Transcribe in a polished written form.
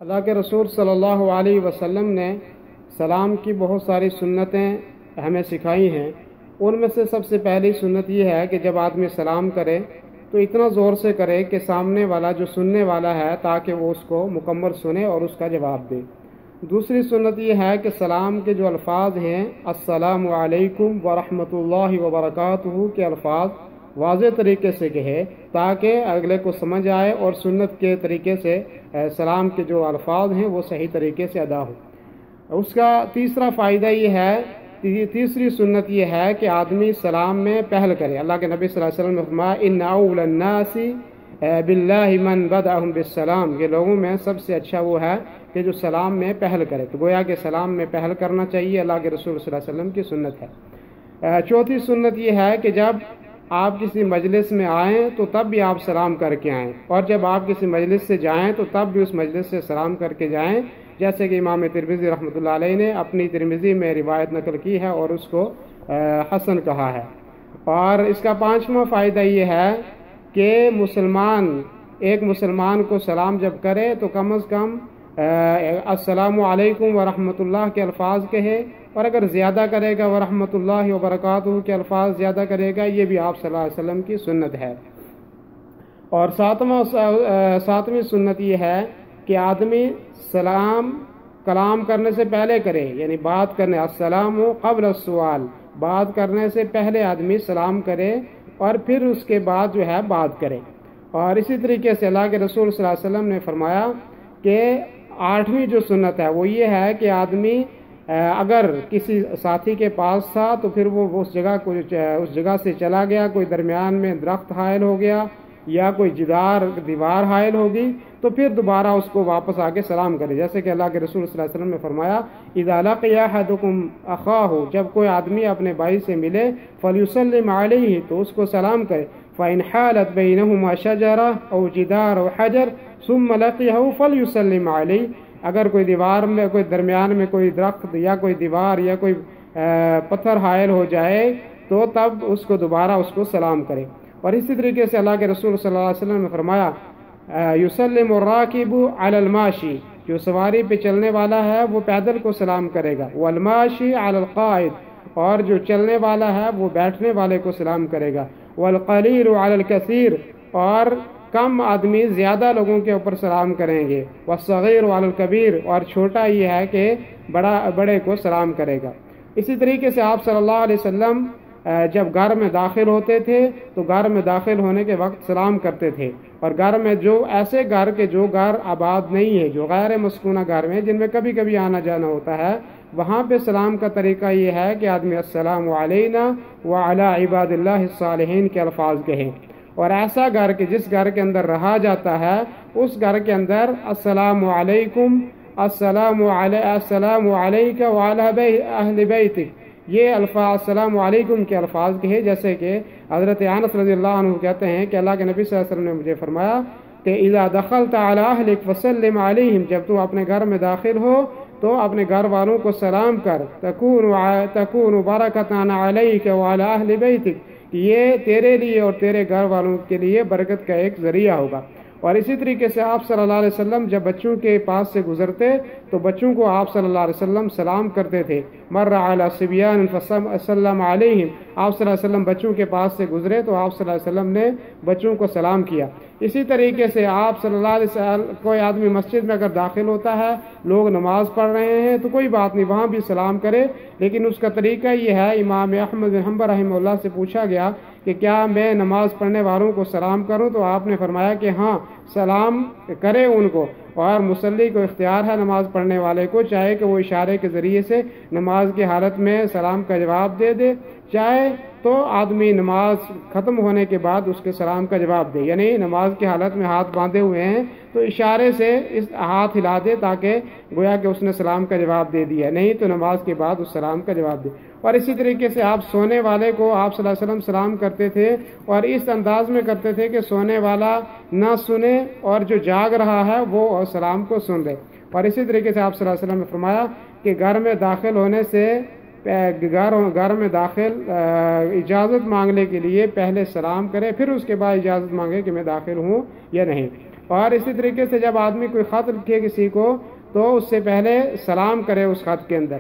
اللہ کے رسول صلی اللہ علیہ وسلم نے سلام کی بہت ساری سنتیں ہمیں سکھائی ہیں۔ ان میں سے سب سے پہلی سنت یہ ہے کہ جب آدمی سلام کرے تو اتنا زور سے کرے کہ سامنے والا جو سننے والا ہے تاکہ وہ اس کو مکمل سنے اور اس کا جواب دے۔ دوسری سنت یہ ہے کہ سلام کے جو الفاظ ہیں السلام علیکم ورحمۃ اللہ وبرکاتہ کے الفاظ واضح طریقے سے کہے تاکہ اگلے کو سمجھ آئے اور سنت کے طریقے سے سلام کے جو الفاظ ہیں وہ صحیح طریقے سے ادا ہو۔ اس کا تیسرا فائدہ یہ ہے، تیسری سنت یہ ہے کہ آدمی سلام میں پہل کرے۔ اللہ کے نبی صلی اللہ علیہ وسلم نے فرمایا ان اول الناس باللہ من بدأہم بالسلام، یہ لوگوں میں سب سے اچھا وہ ہے کہ جو سلام میں پہل کرے۔ تو گویا کہ سلام میں پہل کرنا چاہیے، اللہ کے رسول صلی اللہ علیہ وسلم کی سنت ہے۔ چوتھی سنت یہ ہے کہ جب آپ کسی مجلس میں آئیں تو تب بھی آپ سلام کر کے آئیں، اور جب آپ کسی مجلس سے جائیں تو تب بھی اس مجلس سے سلام کر کے جائیں، جیسے کہ امام ترمذی رحمۃ اللہ علیہ نے اپنی ترمذی میں روایت نقل کی ہے اور اس کو حسن کہا ہے۔ اور اس کا پانچواں فائدہ یہ ہے کہ ایک مسلمان کو سلام جب کرے تو کم از کم السلام علیکم ورحمۃ اللہ کے الفاظ کہے، اور اگر زیادہ کرے گا ورحمۃ اللہ وبرکاتہ کے الفاظ زیادہ کرے گا، یہ بھی آپ صلی اللہ علیہ وسلم کی سنت ہے۔ اور ساتویں سنت یہ ہے کہ آدمی سلام کلام کرنے سے پہلے کرے، یعنی بات کرنے السلام قبل السؤال، بات کرنے سے پہلے آدمی سلام کرے اور پھر اس کے بعد جو ہے بات کرے۔ اور اسی طریقے سے اللہ کے رسول صلی اللہ علیہ وسلم نے فرمایا کہ آٹھویں جو سنت ہے وہ یہ ہے کہ آدمی اگر کسی ساتھی کے پاس تھا تو پھر وہ اس جگہ سے چلا گیا، کوئی درمیان میں درخت حائل ہو گیا یا کوئی دیوار حائل ہوگی، تو پھر دوبارہ اس کو واپس آ کے سلام کرے، جیسے کہ اللہ کے رسول صلی اللہ علیہ وسلم نے فرمایا اذا لقی احدکم اخاہ، جب کوئی آدمی اپنے بھائی سے ملے فلیسلم علیہ، تو اس کو سلام کرے، فإن حالت بینہما شجرہ او جدار او حجر ثم لقیہ فلیسلم علیہ، اگر کوئی دیوار میں کوئی درمیان میں کوئی درخت یا کوئی دیوار یا کوئی پتھر حائل ہو جائے تو تب اس کو دوبارہ اس کو سلام کرے۔ اور اسی طریقے سے اللہ کے رسول صلی اللہ علیہ وسلم نے فرمایا یسلم الراکب علی الماشی، جو سواری پہ چلنے والا ہے وہ پیدل کو سلام کرے گا، والماشی علی القائد، اور جو چلنے والا ہے وہ بیٹھنے والے کو سلام کرے گا، والقلیل علی الکثیر، اور کم آدمی زیادہ لوگوں کے اوپر سلام کریں گے، والصغیر علی الکبیر، اور چھوٹا یہ ہے کہ بڑے کو سلام کرے گا۔ اسی طریقے سے آپ صلی اللہ علیہ وسلم جب گھر میں داخل ہوتے تھے تو گھر میں داخل ہونے کے وقت سلام کرتے تھے، اور گھر میں جو گھر آباد نہیں ہے، جو غیر مسکونہ گھر میں جن میں کبھی کبھی آنا جانا ہوتا ہے، وہاں پہ سلام کا طریقہ یہ ہے کہ آدمی السلام علینا وعلی عباد اللہ الصالحین کے الفاظ کہیں، اور ایسا گھر کہ جس گھر کے اندر رہا جاتا ہے اس گھر کے اندر السلام علیکم، السلام علیک وعلی اہل بیتک، یہ الفاظ السلام علیکم کے الفاظ کہے، جیسے کہ حضرت انس رضی اللہ عنہ کہتے ہیں کہ اللہ کے نبی صلی اللہ علیہ وسلم نے مجھے فرمایا کہ اذا دخلت علی اہلک فسلم علیہم، جب تو اپنے گھر میں داخل ہو تو اپنے گھر والوں کو سلام کر، تکون برکۃ علیک وعلی اہل بیتک، یہ تیرے لیے اور تیرے گھر والوں کے لیے برکت کا ایک ذریعہ ہوگا۔ اور اسی طریقے سے آپ صلی اللہ علیہ وسلم جب بچوں کے پاس سے گزرتے تو بچوں کو آپ صلی اللہ علیہ وسلم سلام کرتے تھے، مر علی صبیان فسلم علیہم، آپ صلی اللہ علیہ وسلم بچوں کے پاس سے گزرے تو آپ صلی اللہ علیہ وسلم نے بچوں کو سلام کیا۔ اسی طریقے سے آپ صلی اللہ علیہ وسلم کوئی آدمی مسجد میں اگر داخل ہوتا ہے، لوگ نماز پڑھ رہے ہیں تو کوئی بات نہیں، وہاں بھی سلام کرے، لیکن اس کا طریقہ یہ ہے، امام احمد بن حنبل رحمہ اللہ سے پوچھا گیا کہ کیا میں نماز پڑھنے والوں کو سلام کروں، تو آپ نے فرمایا کہ ہاں سلام کرے ان کو، اور مصلی کو اختیار ہے نماز پڑھنے والے کو، چاہے کہ وہ اشارے کے ذریعے سے نماز کی حالت میں سلام کا جواب دے دے، چاہے تو آدمی نماز ختم ہونے کے بعد اس کے سلام کا جواب دے، یعنی نماز کی حالت میں ہاتھ باندھے ہوئے ہیں تو اشارے سے اس ہاتھ ہلا دے تاکہ گویا کہ اس نے سلام کا جواب دے دیا، نہیں تو نماز کے بعد اس سلام کا جواب دے۔ اور اسی طریقے سے آپ سونے والے کو آپ صلی اللہ علیہ وسلم سلام کرتے تھے، اور اس انداز میں کرتے تھے کہ سونے والا نہ سنے اور جو جاگ رہا ہے وہ سلام کو سن لے۔ اور اسی طریقے سے آپ صلی اللہ علیہ وسلم نے فرمایا کہ گھر میں داخل ہونے سے گھر میں داخل اجازت مانگنے کے لیے پہلے سلام کرے، پھر اس کے بعد اجازت مانگے کہ میں داخل ہوں یا نہیں۔ اور اسی طریقے سے جب آدمی کوئی خط لکھے کسی کو تو اس سے پہلے سلام کرے اس خط کے اندر.